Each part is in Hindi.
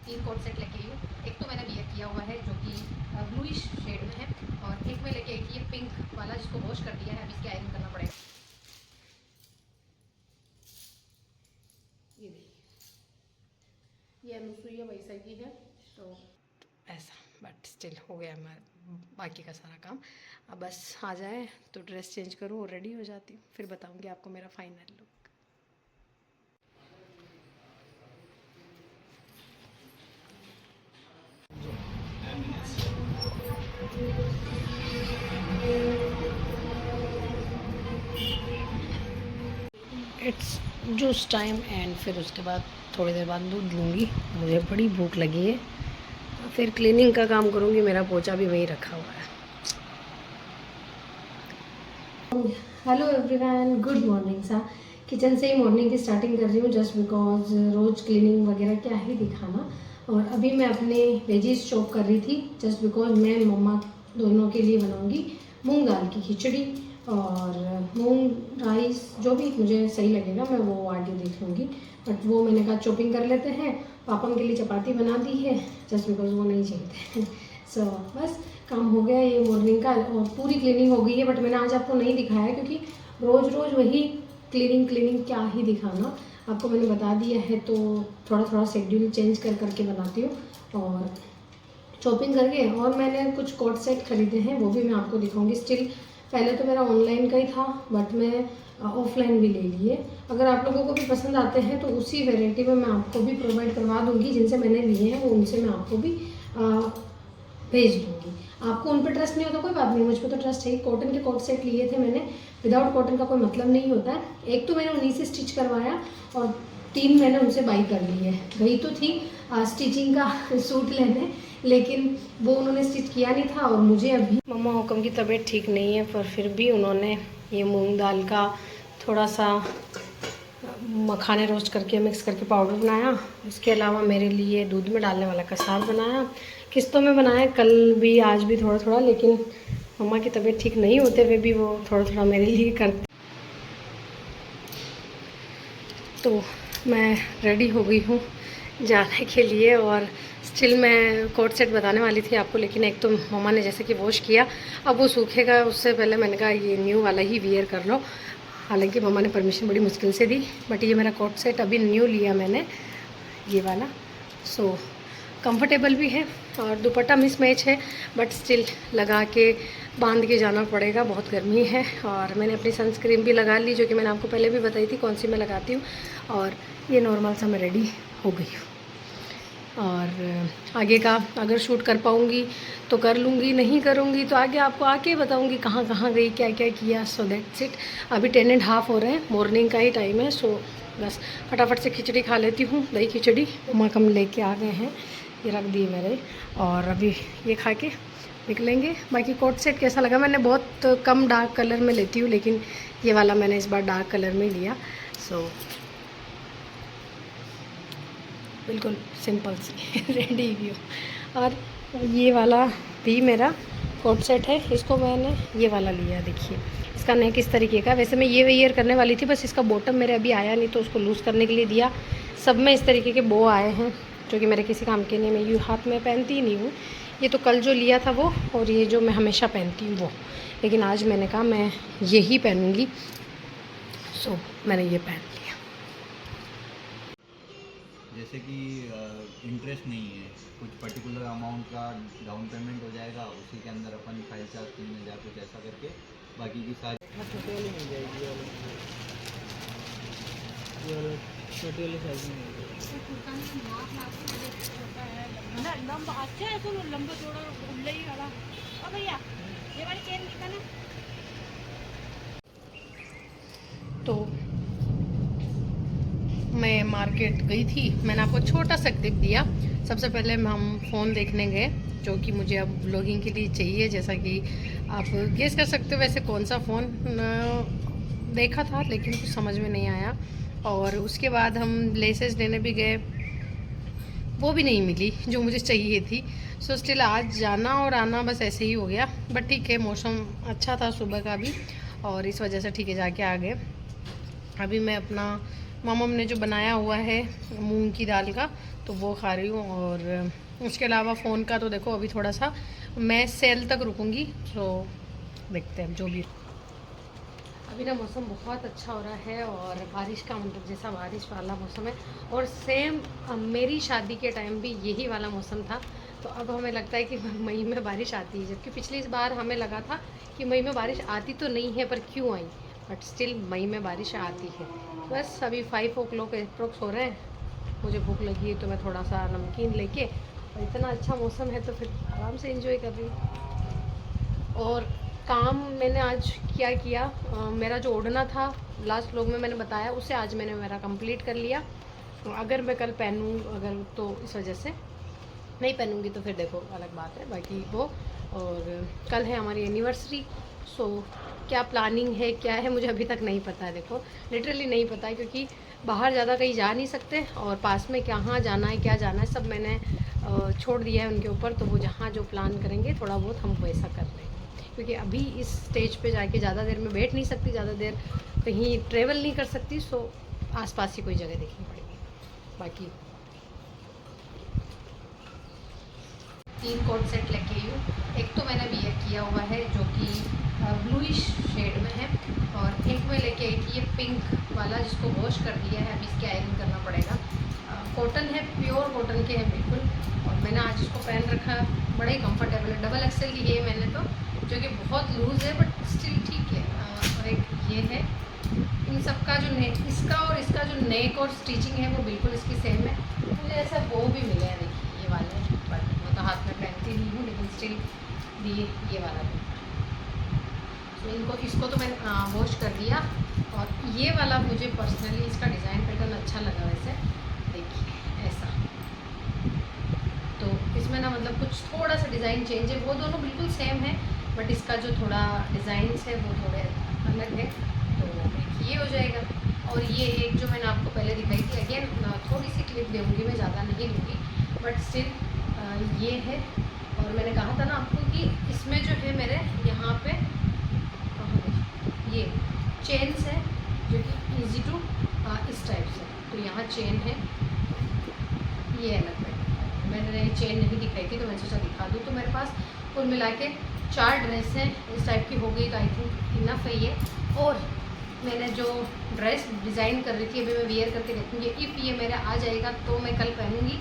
3 कोट सेट लेके आई हूँ। एक तो मैंने वियर किया हुआ है जो कि ब्लूइश शेड में है, और एक मैं लेके आई थी ये पिंक वाला जिसको वॉश कर दिया है, अब इसकी आयरन करना पड़ेगा। ये देखिए, ये अनुसुईया वैसा की है, तो ऐसा, बट स्टिल हो गया हमारा बाकी का सारा काम। अब बस आ जाए तो ड्रेस चेंज करूँ और रेडी हो जाती हूँ, फिर बताऊँगी आपको मेरा final look. It's juice time and फिर उसके बाद थोड़ी देर बाद दूध लूँगी। मुझे बड़ी भूख लगी है, फिर क्लीनिंग का काम करूँगी। मेरा पोछा भी वहीं रखा हुआ है। हेलो एवरीवन, गुड मॉर्निंग सा। किचन से ही मॉर्निंग की स्टार्टिंग कर रही हूँ जस्ट बिकॉज रोज़ क्लीनिंग वगैरह क्या ही दिखाना। और अभी मैं अपने वेजीज चॉप कर रही थी जस्ट बिकॉज मैं मम्मा दोनों के लिए बनाऊँगी मूंग दाल की खिचड़ी और मूंग राइस, जो भी मुझे सही लगेगा मैं वो आगे देख लूँगी। बट वो मैंने कहा चॉपिंग कर लेते हैं। पापा के लिए चपाती बना दी है जस्ट बिकॉज वो नहीं चाहते हैं। सो बस काम हो गया ये मॉर्निंग का, और पूरी क्लीनिंग हो गई है। बट मैंने आज आपको नहीं दिखाया क्योंकि रोज़ रोज़ वही क्लीनिंग क्या ही दिखाना। आपको मैंने बता दिया है तो थोड़ा थोड़ा शेड्यूल चेंज कर करके बनाती हूँ। और शॉपिंग करके, और मैंने कुछ कोट सेट खरीदे हैं वो भी मैं आपको दिखाऊंगी। स्टिल पहले तो मेरा ऑनलाइन का ही था बट मैं ऑफलाइन भी ले लिए। अगर आप लोगों को भी पसंद आते हैं तो उसी वेराइटी में मैं आपको भी प्रोवाइड करवा दूंगी। जिनसे मैंने लिए हैं वो उनसे मैं आपको भी भेज दूंगी। आपको उन पर ट्रस्ट नहीं होता कोई बात नहीं, मुझ पर तो ट्रस्ट है। कॉटन के कोट सेट लिए थे मैंने, विदाउट कॉटन का कोई मतलब नहीं होता है। एक तो मैंने उन्हीं से स्टिच करवाया और 3 मैंने उनसे बाई कर ली है। गई तो थी स्टिचिंग का सूट लेने, लेकिन वो उन्होंने स्टिच किया नहीं था। और मुझे अभी मम्मा हुक्म की तबीयत ठीक नहीं है, पर फिर भी उन्होंने ये मूंग दाल का थोड़ा सा मखाने रोस्ट करके मिक्स करके पाउडर बनाया। उसके अलावा मेरे लिए दूध में डालने वाला कसार बनाया। किस्तों में बनाया कल भी आज भी थोड़ा थोड़ा, लेकिन मम्मा की तबीयत ठीक नहीं होते हुए भी वो थोड़ा थोड़ा मेरे लिए करते। तो मैं रेडी हो गई हूँ जाने के लिए, और स्टिल मैं कोट सेट बताने वाली थी आपको, लेकिन एक तो मम्मा ने जैसे कि वॉश किया, अब वो सूखेगा उससे पहले मैंने कहा ये न्यू वाला ही वियर कर लो। हालांकि मम्मा ने परमिशन बड़ी मुश्किल से दी, बट ये मेरा कोट सेट अभी न्यू लिया मैंने, ये वाला। सो कंफर्टेबल भी है और दुपट्टा मिस मैच है, बट स्टिल लगा के बांध के जाना पड़ेगा, बहुत गर्मी है। और मैंने अपनी सनस्क्रीन भी लगा ली, जो कि मैंने आपको पहले भी बताई थी कौन सी मैं लगाती हूँ। और ये नॉर्मल सा मैं रेडी हो गई हूँ। और आगे का अगर शूट कर पाऊँगी तो कर लूँगी, नहीं करूँगी तो आगे आपको आके बताऊँगी कहाँ कहाँ गई, क्या क्या किया। So that's it. अभी 10:30 हो रहे हैं, मॉर्निंग का ही टाइम है। सो बस फटाफट से खिचड़ी खा लेती हूँ, दही खिचड़ी मम्मा कम लेके आ गए हैं, ये रख दिए मेरे। और अभी ये खा के निकलेंगे। बाकी कोट सेट कैसा लगा, मैंने बहुत कम डार्क कलर में लेती हूँ, लेकिन ये वाला मैंने इस बार डार्क कलर में लिया। सो बिल्कुल सिंपल सी रेडी भी हो। और ये वाला भी मेरा कोट सेट है, इसको मैंने ये वाला लिया, देखिए इसका नेक इस तरीके का। वैसे मैं ये वेयर करने वाली थी, बस इसका बॉटम मेरे अभी आया नहीं तो उसको लूज़ करने के लिए दिया। सब में इस तरीके के बो आए हैं जो कि मेरे किसी काम के नहीं, मैं यूँ हाथ में पहनती ही नहीं हूँ। ये तो कल जो लिया था वो, और ये जो मैं हमेशा पहनती हूँ वो, लेकिन आज मैंने कहा मैं यही पहनूँगी। सो मैंने ये पहन लिया। जैसे कि इंटरेस्ट नहीं है, कुछ पर्टिकुलर अमाउंट का डाउन पेमेंट हो जाएगा, उसी के अंदर अपन फाइल चार्ज 3,000 कुछ ऐसा करके बाकी की सारी छोटी वाली मिल जाएगी। छोटी वाली साइज में मिल जाएगी। लंबा अच्छा है, सुनो लंबा थोड़ा उल्ला ही वाला। और भैया ये वाली चेन निकालना। तो मैं मार्केट गई थी, मैंने आपको छोटा सा क्लिप दिया। सबसे पहले हम फ़ोन देखने गए, जो कि मुझे अब व्लॉगिंग के लिए चाहिए, जैसा कि आप गेस कर सकते हो वैसे कौन सा फ़ोन देखा था, लेकिन कुछ समझ में नहीं आया। और उसके बाद हम लेसेस लेने भी गए, वो भी नहीं मिली जो मुझे चाहिए थी। सो स्टिल आज जाना और आना बस ऐसे ही हो गया। बट ठीक है, मौसम अच्छा था सुबह का भी, और इस वजह से ठीक है जाके आ गए। अभी मैं अपना मम्मा ने जो बनाया हुआ है मूंग की दाल का, तो वो खा रही हूँ। और उसके अलावा फ़ोन का तो देखो अभी थोड़ा सा मैं सेल तक रुकूँगी, तो देखते हैं जो भी। अभी ना मौसम बहुत अच्छा हो रहा है और बारिश का मतलब जैसा बारिश वाला मौसम है। और सेम मेरी शादी के टाइम भी यही वाला मौसम था। तो अब हमें लगता है कि मई में बारिश आती है, जबकि पिछली बार हमें लगा था कि मई में बारिश आती तो नहीं है, पर क्यों आई, बट स्टिल मई में बारिश आती है। बस अभी 5 o'clock अप्रोक्स हो रहे हैं, मुझे भूख लगी है तो मैं थोड़ा सा नमकीन लेके, और इतना अच्छा मौसम है तो फिर आराम से एंजॉय कर रही हूँ। और काम मैंने आज क्या किया, मेरा जो ओढ़ना था लास्ट व्लॉग में मैंने बताया, उसे आज मैंने मेरा कंप्लीट कर लिया। अगर मैं कल पहनूँ अगर तो इस वजह से नहीं पहनूँगी तो फिर देखो अलग बात है, बाकी वो। और कल है हमारी एनिवर्सरी, सो क्या प्लानिंग है क्या है मुझे अभी तक नहीं पता है। देखो लिटरली नहीं पता है, क्योंकि बाहर ज़्यादा कहीं जा नहीं सकते, और पास में कहाँ जाना है क्या जाना है सब मैंने छोड़ दिया है उनके ऊपर। तो वो जहाँ जो प्लान करेंगे थोड़ा बहुत हम वैसा कर रहे हैं, क्योंकि अभी इस स्टेज पे जाके ज़्यादा देर में बैठ नहीं सकती, ज़्यादा देर कहीं ट्रेवल नहीं कर सकती, सो आसपास ही कोई जगह देखनी पड़ेगी। बाकी 3 कोट सेट लेके आई हूँ। एक तो मैंने वियर किया हुआ है जो कि ब्लूइश शेड में है, और एक मैं लेके आई थी ये पिंक वाला जिसको वॉश कर दिया है, अभी इसकी आयरन करना पड़ेगा। कॉटन है, प्योर कॉटन के हैं बिल्कुल, और मैंने आज इसको पहन रखा, बड़ा ही कंफर्टेबल है। डबल एक्सेल ली है मैंने तो, जो कि बहुत लूज़ है बट स्टिल ठीक है। और एक ये है, इन सब का जो नेक, इसका और इसका जो नेक और स्टिचिंग है वो बिल्कुल इसकी सेम है। मुझे ऐसा वो भी मिले हैं, देखिए ये वाले, बट मैं तो हाथ में पहनती नहीं हूँ, लेकिन स्टिल दिए ये वाला भी। तो इनको इसको तो मैंने वॉश कर दिया। और ये वाला मुझे पर्सनली इसका डिज़ाइन पैटर्न अच्छा लगा वैसे, देखिए ऐसा। तो इसमें ना मतलब कुछ थोड़ा सा डिज़ाइन चेंज है, वो दोनों बिल्कुल सेम है बट इसका जो थोड़ा डिज़ाइन है वो थोड़े अलग है, तो ये हो जाएगा। और ये एक जो मैंने आपको पहले दिखाई थी, अगेन थोड़ी सी क्लिप दूँगी, मैं ज़्यादा नहीं लूँगी, बट स्टिल ये है। और मैंने कहा था ना आपको कि इसमें जो है मेरे यहाँ पे ये चेन्स है जो कि इजी टू इस टाइप से, तो यहाँ चेन है, ये अलग है। मैंने चेन नहीं दिखाई थी तो मैं सोचा दिखा दूँ। तो मेरे पास कुल मिला के 4 ड्रेस हैं इस टाइप की हो गई, तो आई थिंक इनफ है ये। और मैंने जो ड्रेस डिज़ाइन कर रही थी अभी मैं वियर करके देखूँगी, इफ़ ये मेरा आ जाएगा तो मैं कल पहनूँगी,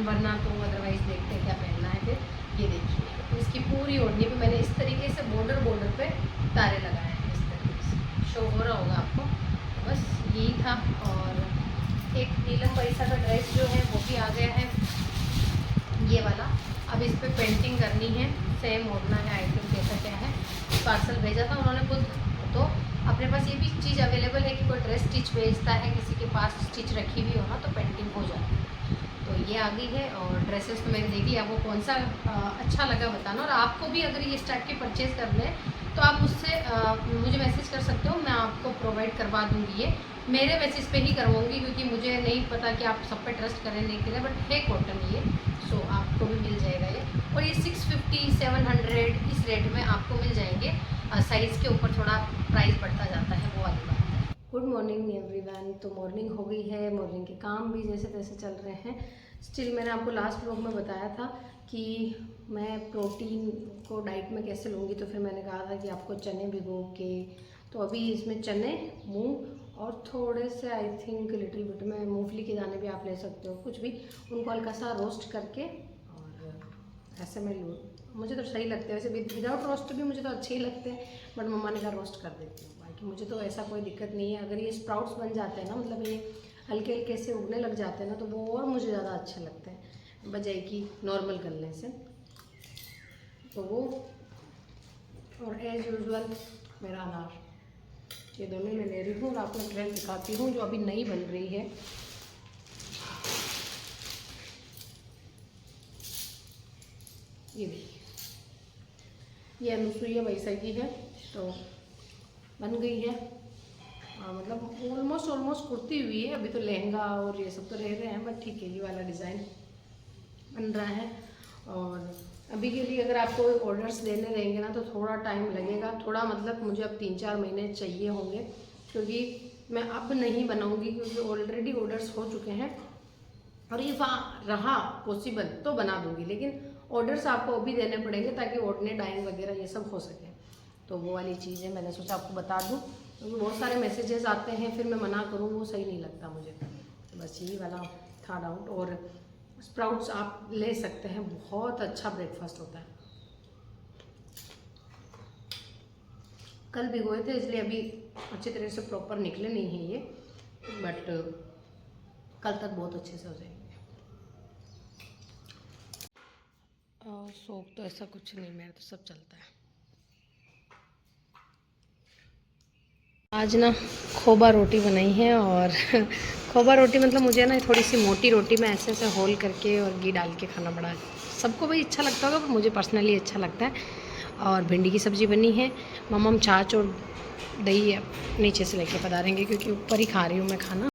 वरना तो अदरवाइज़ देखते हैं क्या पहनना है फिर। ये देखिए, तो इसकी पूरी ओढ़नी पे मैंने इस तरीके से बॉर्डर पे तारे लगाए हैं, इस तरीके से शो हो रहा होगा आपको। तो बस यही था। और एक नीलम पैसा का ड्रेस जो है वो भी आ गया है, ये वाला। अब इस पर पेंटिंग करनी है, सेम ओढ़ना है, आई थिंक कैसा क्या है। पार्सल भेजा था उन्होंने खुद, तो अपने पास ये भी चीज़ अवेलेबल है कि कोई ड्रेस स्टिच भेजता है, किसी के पास स्टिच रखी हुई हो ना तो पेंटिंग हो जाती है। तो ये आ गई है। और ड्रेसेस तो मैंने देख लिया, आपको कौन सा अच्छा लगा बताना। और आपको भी अगर ये इस टाइप के परचेज़ करने हैं तो आप मुझसे मुझे मैसेज कर सकते हो, मैं आपको प्रोवाइड करवा दूँगी। ये मेरे बेसिस पे ही करवाऊँगी, क्योंकि मुझे नहीं पता कि आप सब पे ट्रस्ट करें नहीं करें, बट है कॉटन ये, सो आपको भी मिल जाएगा ये। और ये 650 700 इस रेट में आपको मिल जाएंगे। साइज़ के ऊपर थोड़ा प्राइस बढ़ता जाता है, वो वाली बात है। Good morning everyone. तो मॉर्निंग हो गई है, मॉर्निंग के काम भी जैसे तैसे चल रहे हैं। स्टिल मैंने आपको लास्ट व्लॉग में बताया था कि मैं प्रोटीन को डाइट में कैसे लूँगी, तो फिर मैंने कहा था कि आपको चने भिगो के, तो अभी इसमें चने, मूंग और थोड़े से आई थिंक लिटिल बिट में मूंगफली के दाने भी आप ले सकते हो, कुछ भी, उनको हल्का सा रोस्ट करके, और ऐसे मैं लूँ, मुझे तो सही लगते हैं वैसे। विदाउट रोस्ट भी मुझे तो अच्छे ही लगते हैं, बट मम्मा ने कहा रोस्ट कर देती हूँ। बाकी मुझे तो ऐसा कोई दिक्कत नहीं है। अगर ये स्प्राउट्स बन जाते हैं ना, मतलब ये हल्के हल्के से उगने लग जाते हैं ना, तो वो और मुझे ज़्यादा अच्छे लगते हैं बजाय कि नॉर्मल गलने से। तो वो, और एज यूजुअल मेरा अनार, ये दोनों मैं ले रही हूँ। और आपको ड्रेस दिखाती हूँ जो अभी नई बन रही है। ये देखिए, ये अनुसुईया वैसा की है, तो बन गई है। मतलब ऑलमोस्ट कुर्ती हुई है। अभी तो लहंगा और ये सब तो रह रहे हैं, बट ठीक है, ये वाला डिज़ाइन बन रहा है। और अभी के लिए अगर आपको ऑर्डर्स देने रहेंगे ना तो थोड़ा टाइम लगेगा, थोड़ा मतलब मुझे अब 3-4 महीने चाहिए होंगे, क्योंकि मैं अब नहीं बनाऊंगी क्योंकि ऑलरेडी ऑर्डर्स हो चुके हैं, और ये रहा पॉसिबल तो बना दूंगी, लेकिन ऑर्डर्स आपको अभी देने पड़ेंगे ताकि ओढ़ने डाइंग वगैरह ये सब हो सके। तो वो वाली चीज़ है, मैंने सोचा आपको बता दूं, क्योंकि बहुत सारे मैसेजेस आते हैं, फिर मैं मना करूँ वो सही नहीं लगता मुझे। तो बस यही वाला था डाउट। और स्प्राउट्स आप ले सकते हैं, बहुत अच्छा ब्रेकफास्ट होता है। कल भिगोए थे इसलिए अभी अच्छी तरह से प्रॉपर निकले नहीं हैं ये, बट कल तक बहुत अच्छे से हो जाएंगे। और सोप तो ऐसा कुछ नहीं, मेरा तो सब चलता है। आज ना खोबा रोटी बनाई है, और खोबा रोटी मतलब मुझे ना थोड़ी सी मोटी रोटी में ऐसे ऐसे होल करके और घी डाल के खाना बड़ा, सबको भाई अच्छा लगता होगा, पर मुझे पर्सनली अच्छा लगता है। और भिंडी की सब्ज़ी बनी है, मम्मा छाछ और दही है नीचे से लेके पधारेंगे, क्योंकि ऊपर ही खा रही हूँ मैं खाना।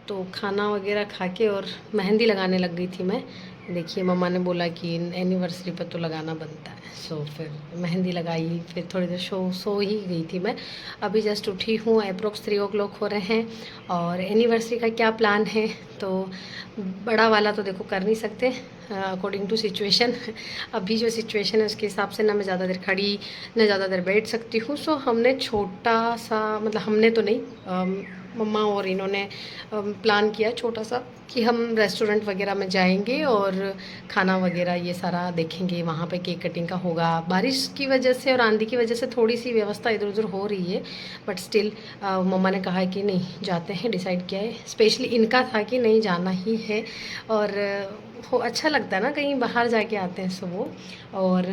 तो खाना वगैरह खा के और मेहंदी लगाने लग गई थी मैं। देखिए मम्मा ने बोला कि एनिवर्सरी पर तो लगाना बनता है, सो फिर मेहंदी लगाई, फिर थोड़ी देर सो ही गई थी मैं। अभी जस्ट उठी हूँ, अप्रोक्स 3 o'clock हो रहे हैं। और एनिवर्सरी का क्या प्लान है, तो बड़ा वाला तो देखो कर नहीं सकते अकॉर्डिंग टू सिचुएशन। अभी जो सिचुएशन है उसके हिसाब से ना मैं ज़्यादा देर खड़ी ना ज़्यादा देर बैठ सकती हूँ। सो हमने छोटा सा, मतलब हमने तो नहीं, मम्मा और इन्होंने प्लान किया छोटा सा कि हम रेस्टोरेंट वगैरह में जाएंगे और खाना वगैरह ये सारा देखेंगे। वहाँ पे केक कटिंग का होगा। बारिश की वजह से और आंधी की वजह से थोड़ी सी व्यवस्था इधर उधर हो रही है, बट स्टिल मम्मा ने कहा है कि नहीं जाते हैं, डिसाइड किया है। स्पेशली इनका था कि नहीं जाना ही है, और वो अच्छा लगता है ना कहीं बाहर जाके आते हैं सो वो। और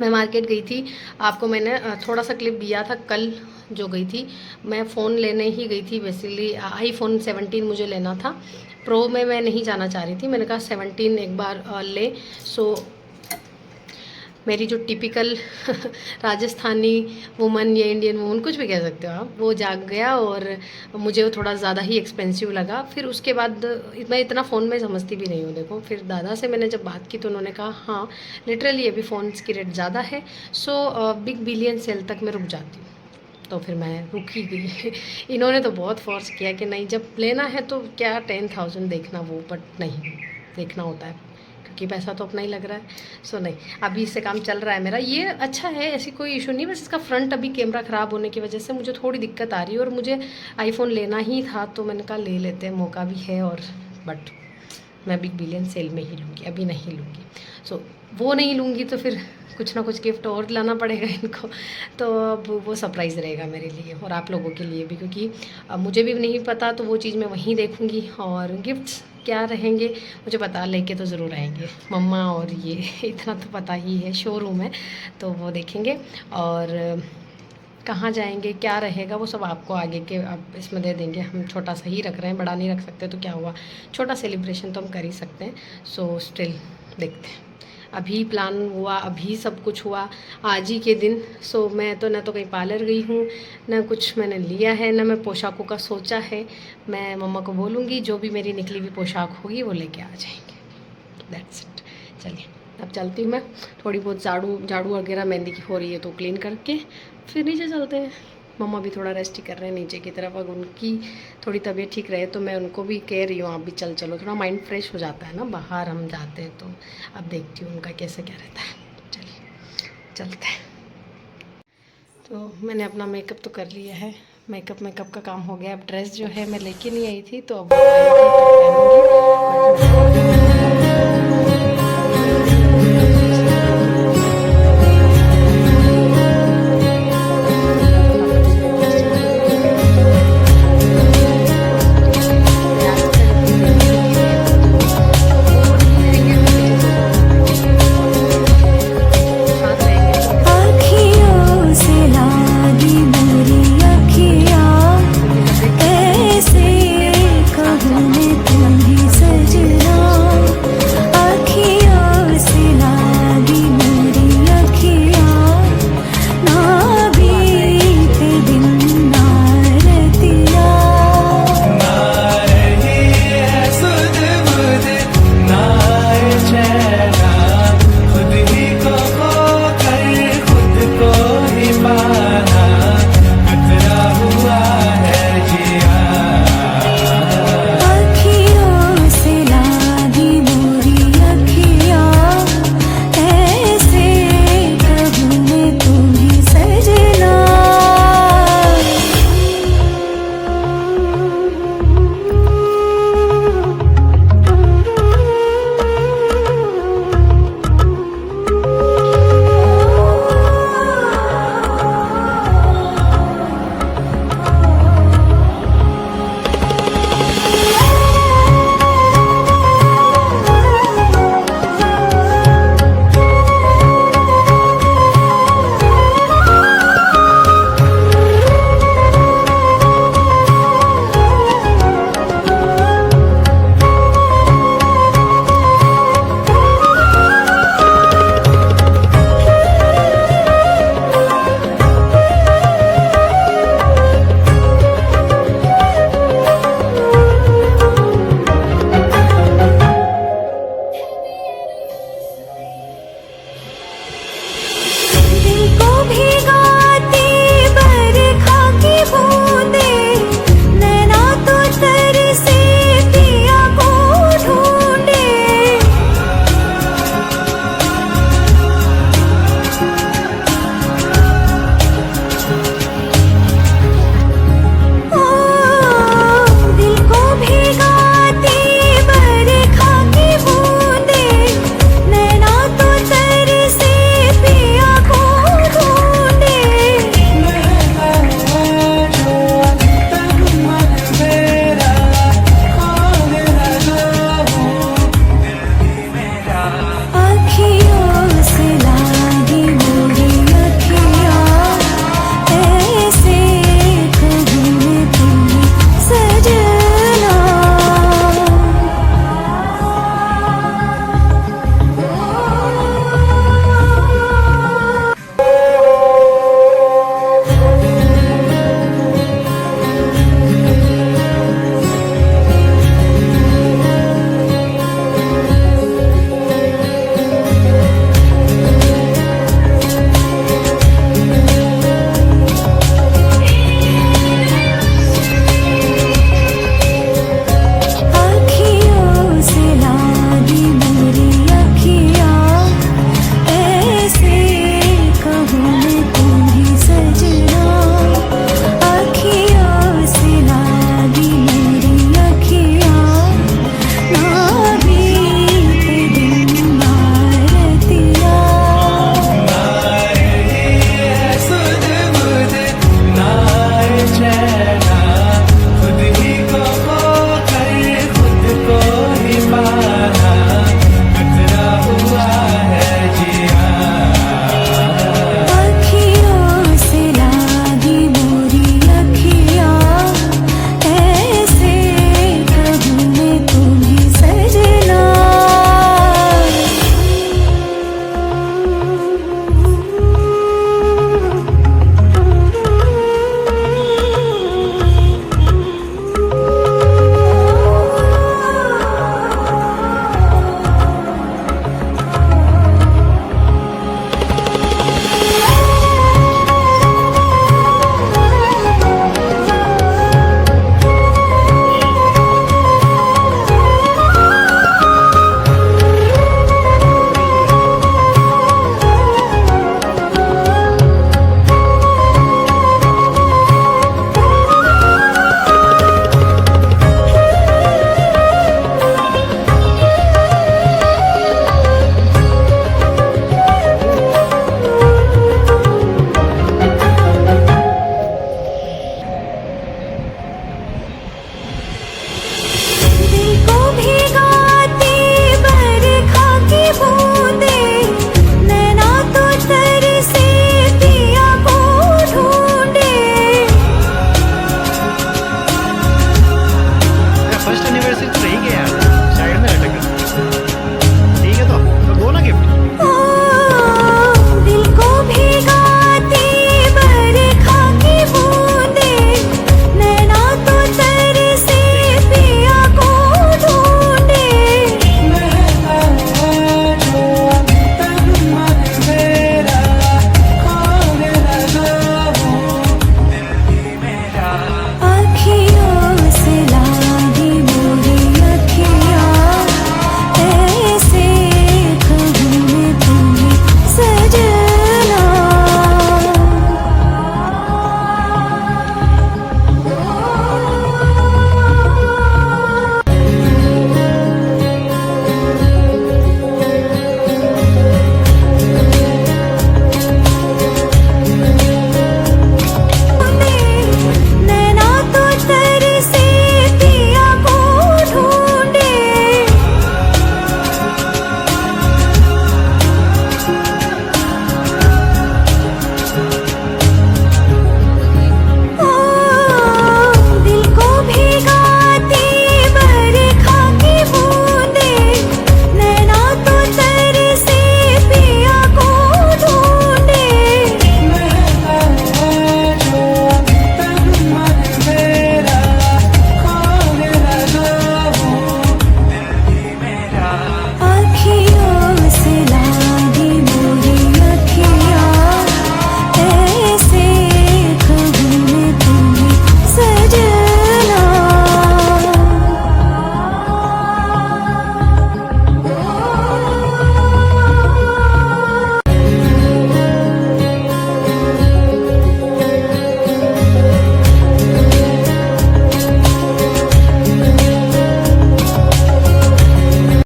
मैं मार्केट गई थी, आपको मैंने थोड़ा सा क्लिप दिया था कल जो गई थी। मैं फ़ोन लेने ही गई थी, बेसिकली iPhone 17 मुझे लेना था। प्रो में मैं नहीं जाना चाह रही थी, मैंने कहा 17 एक बार ले। सो मेरी जो टिपिकल राजस्थानी वुमन या इंडियन वुमन कुछ भी कह सकते हो आप, वो जाग गया, और मुझे वो थोड़ा ज़्यादा ही एक्सपेंसिव लगा। फिर उसके बाद मैं इतना फ़ोन में समझती भी नहीं हूँ। देखो फिर दादा से मैंने जब बात की तो उन्होंने कहा हाँ लिटरली अभी फ़ोन्स की रेट ज़्यादा है, सो बिग बिलियन सेल तक मैं रुक जाती हूँ। तो फिर मैं रुक ही गई। इन्होंने तो बहुत फोर्स किया कि नहीं जब लेना है तो क्या 10,000 देखना वो, बट नहीं देखना होता है क्योंकि पैसा तो अपना ही लग रहा है। सो नहीं, अभी इससे काम चल रहा है मेरा। ये अच्छा है, ऐसी कोई इशू नहीं, बस इसका फ्रंट अभी कैमरा ख़राब होने की वजह से मुझे थोड़ी दिक्कत आ रही है। और मुझे आईफोन लेना ही था तो मैंने कहा ले लेते हैं, मौका भी है। और बट मैं बिग बिलियन सेल में ही लूँगी, अभी नहीं लूँगी। सो वो नहीं लूँगी तो फिर कुछ ना कुछ गिफ्ट और लाना पड़ेगा इनको, तो अब वो सरप्राइज़ रहेगा मेरे लिए और आप लोगों के लिए भी, क्योंकि मुझे भी नहीं पता, तो वो चीज़ मैं वहीं देखूँगी। और गिफ्ट्स क्या रहेंगे मुझे पता, लेके तो ज़रूर आएंगे मम्मा, और ये इतना तो पता ही है, शोरूम है तो वो देखेंगे। और कहाँ जाएंगे क्या रहेगा वो सब आपको आगे के आप इसमें दे देंगे। हम छोटा सा ही रख रहे हैं, बड़ा नहीं रख सकते तो क्या हुआ, छोटा सेलिब्रेशन तो हम कर ही सकते हैं। सो स्टिल देखते हैं, अभी प्लान हुआ, अभी सब कुछ हुआ आज ही के दिन। सो मैं तो ना तो कहीं पार्लर गई हूँ, ना कुछ मैंने लिया है, ना मैं पोशाकों का सोचा है। मैं मम्मा को बोलूँगी जो भी मेरी निकली हुई पोशाक होगी वो लेके आ जाएंगे, दैट्स इट। चलिए अब चलती हूँ मैं, थोड़ी बहुत झाड़ू वगैरह मेहंदी की हो रही है तो क्लीन करके फिर नीचे चलते हैं। मम्मा भी थोड़ा रेस्ट ही कर रहे हैं नीचे की तरफ। अगर उनकी थोड़ी तबीयत ठीक रहे तो मैं उनको भी कह रही हूँ आप भी चलो, थोड़ा माइंड फ्रेश हो जाता है ना, बाहर हम जाते हैं तो। अब देखती हूँ उनका कैसे क्या रहता है। चलिए चलते हैं। तो मैंने अपना मेकअप तो कर लिया है, मेकअप का काम हो गया। अब ड्रेस जो है मैं लेके नहीं आई थी तो अब आई थी तो पहनूंगी।